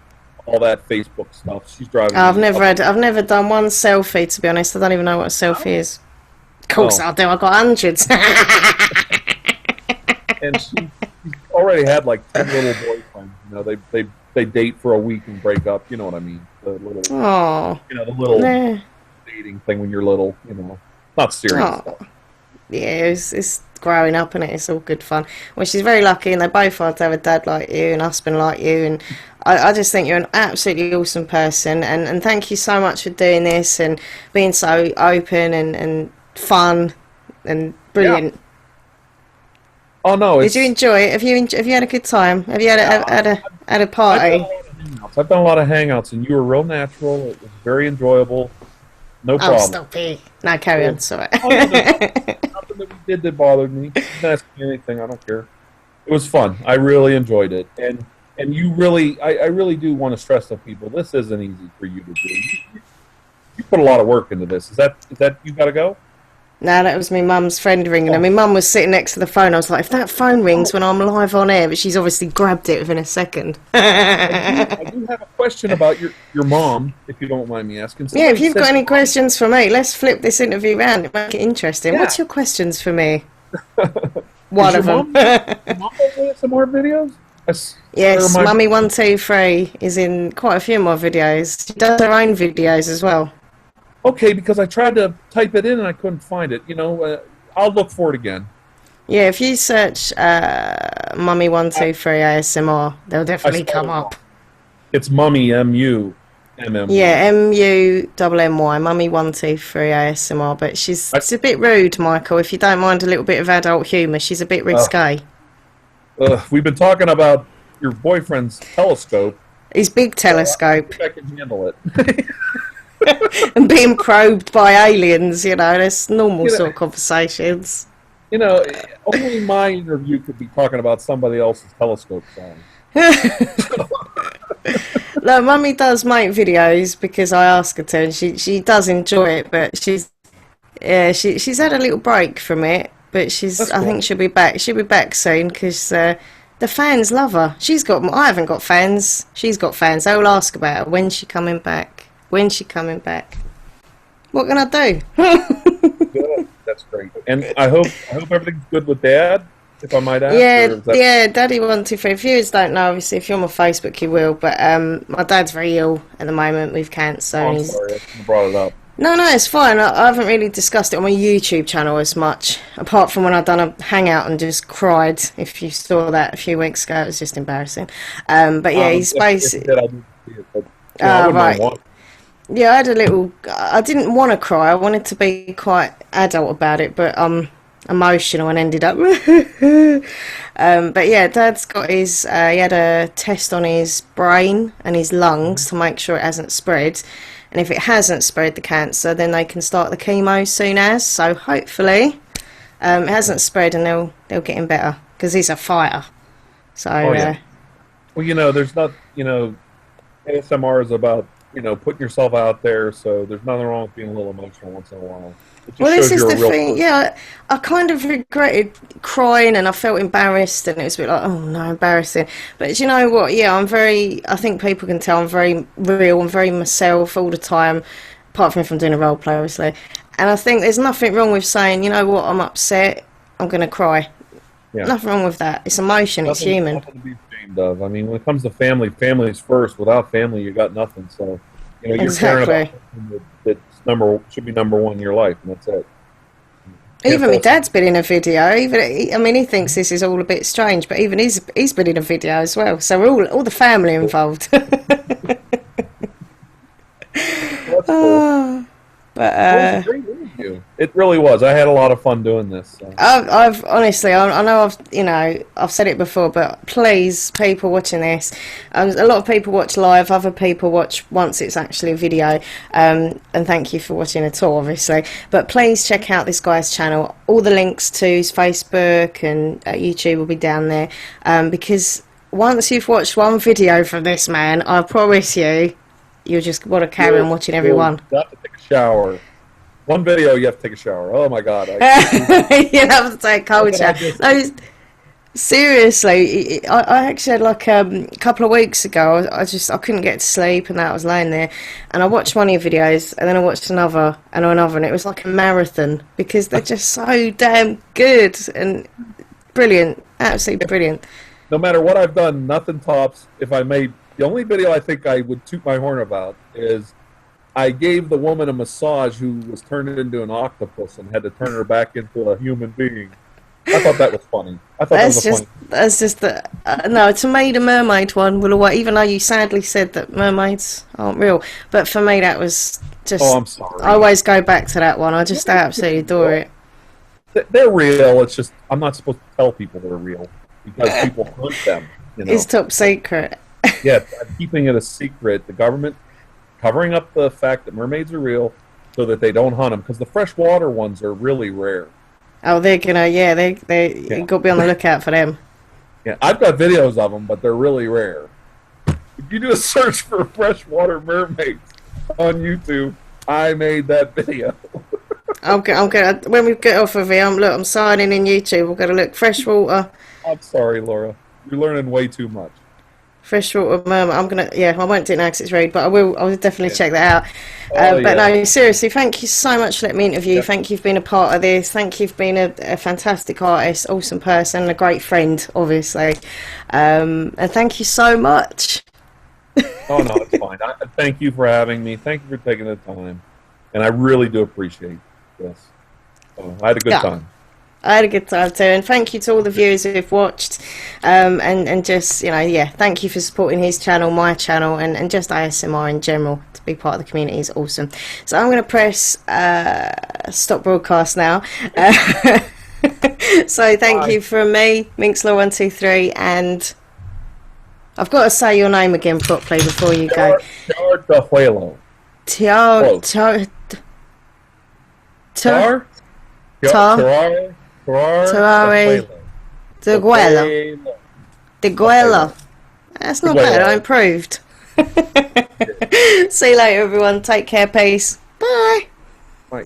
all that Facebook stuff. She's driving. I've never done one selfie, to be honest. I don't even know what a selfie is. Of course I do. I've got hundreds. And she's already had 10 little boyfriends. They date for a week and break up. You know what I mean? The little, the little dating thing when you're little. Not serious stuff. Yeah, it's growing up, and it's all good fun. Well, she's very lucky, and they both are to have a dad like you and a husband like you, and I just think you're an absolutely awesome person, and thank you so much for doing this and being so open and fun. and brilliant. Oh no! Did you enjoy it? Have you had a good time? Have you had a party? I've done a lot of hangouts, and you were real natural. It was very enjoyable. No Oh, problem. stop it! No, carry on. Sorry. Oh, no, nothing that we did that bothered me. You can ask me anything. I don't care. It was fun. I really enjoyed it, and you really, I really do want to stress to people, this isn't easy for you to do. You put a lot of work into this. Is that you got to go? No, that was my mum's friend ringing. And my mum was sitting next to the phone. I was like, if that phone rings when I'm live on air, but she's obviously grabbed it within a second. I do have a question about your mom, if you don't mind me asking. Yeah, if you've got any questions for me, let's flip this interview round and make it interesting. Yeah. What's your questions for me? One of them. Your mom does some more videos? Yes, Mummy123 is in quite a few more videos. She does her own videos as well. Okay, because I tried to type it in and I couldn't find it. I'll look for it again. Yeah, if you search Mummy123 ASMR, they'll definitely come up. It's Mummy, M-U-M-M. Yeah, M-U-M-M-Y, Mummy123 ASMR. But she's a bit rude, Michael. If you don't mind a little bit of adult humour, she's a bit risque. We've been talking about your boyfriend's telescope. His big telescope. I think I can handle it. And being probed by aliens, there's normal sort of conversations. Only my interview could be talking about somebody else's telescope song. No, Mummy does make videos because I ask her to, and she does enjoy it, but she's had a little break from it, but I think she'll be back. She'll be back soon because the fans love her. I haven't got fans. She's got fans. They'll ask about her. When's she coming back? When's she coming back? What can I do? Good. That's great. And I hope everything's good with Dad, if I might ask. Yeah, Daddy123. If you don't know, obviously, if you're on my Facebook, you will. But my dad's very ill at the moment with cancer. I'm sorry, I brought it up. No, it's fine. I haven't really discussed it on my YouTube channel as much, apart from when I've done a hangout and just cried. If you saw that a few weeks ago, it was just embarrassing. But yeah, he's basically... right. Yeah, I didn't want to cry. I wanted to be quite adult about it, but emotional and ended up. But yeah, Dad's got he had a test on his brain and his lungs to make sure it hasn't spread. And if it hasn't spread the cancer, then they can start the chemo soon as. So hopefully it hasn't spread and they'll get him better because he's a fighter. So, yeah. Well, there's not, ASMR is about, putting yourself out there, so there's nothing wrong with being a little emotional once in a while. Well, this is the thing. Yeah, I kind of regretted crying, and I felt embarrassed, and it was a bit like, oh no, embarrassing. But you know what? Yeah, I think people can tell I'm very real and very myself all the time, apart from if I'm doing a role play, obviously. And I think there's nothing wrong with saying, you know what, I'm upset, I'm going to cry. Yeah. Nothing wrong with that. It's emotion, it's human. Nothing to be ashamed of. I mean, when it comes to family, family's first. Without family, you got nothing. So, you're caring about something that's should be number one in your life, and that's it. Even my dad's been in a video. He thinks this is all a bit strange, but even he's been in a video as well. So we're all the family involved. That's cool. But it was a great interview. It really was. I had a lot of fun doing this. So. I've honestly, I know I've said it before, but please, people watching this, a lot of people watch live, other people watch once it's actually a video, and thank you for watching at all, obviously. But please check out this guy's channel. All the links to his Facebook and YouTube will be down there, because once you've watched one video from this man, I promise you'll just want to carry on watching everyone. You have to take a shower. One video, you have to take a shower. Oh my God! You have to take a cold shower. No, seriously, I actually had like a couple of weeks ago. I couldn't get to sleep, and I was laying there, and I watched one of your videos, and then I watched another, and it was like a marathon because they're just so damn good and brilliant, absolutely brilliant. No matter what I've done, nothing tops. If I made the only video I think I would toot my horn about is I gave the woman a massage who was turned into an octopus and had to turn her back into a human being. I thought that was funny. That's just the no. To me, the mermaid one will always, even though you sadly said that mermaids aren't real, but for me that was just. Oh, I'm sorry. I always go back to that one. I absolutely adore it. They're real. It's just I'm not supposed to tell people they're real because people hunt them. You know? It's top secret. Yeah, I'm keeping it a secret. The government covering up the fact that mermaids are real so that they don't hunt them because the freshwater ones are really rare. Oh, they're gonna, yeah, you got to be on the lookout for them. Yeah, I've got videos of them, but they're really rare. If you do a search for freshwater mermaids on YouTube, I made that video. I'm gonna when we get off of here, I'm signing in YouTube. We're gonna look freshwater. I'm sorry, Laura. You're learning way too much. Freshwater mermaid. I won't do it now because it's rude, but I'll definitely check that out. Oh, but yeah. no, seriously, thank you so much for letting me interview. Yep. Thank you for being a part of this. Thank you for being a fantastic artist, awesome person, and a great friend, obviously. And thank you so much. Oh, no, it's fine. Thank you for having me. Thank you for taking the time. And I really do appreciate this. I had a good time. I had a good time too, and thank you to all the viewers who've watched, and just, thank you for supporting his channel, my channel, and just ASMR in general. To be part of the community is awesome. So I'm going to press stop broadcast now. So thank you from me, Minxlaura123, and I've got to say your name again properly before you go. TirarADeguello. TirarADeguello. That's not bad. I improved. See you later, everyone. Take care. Peace. Bye. Bye.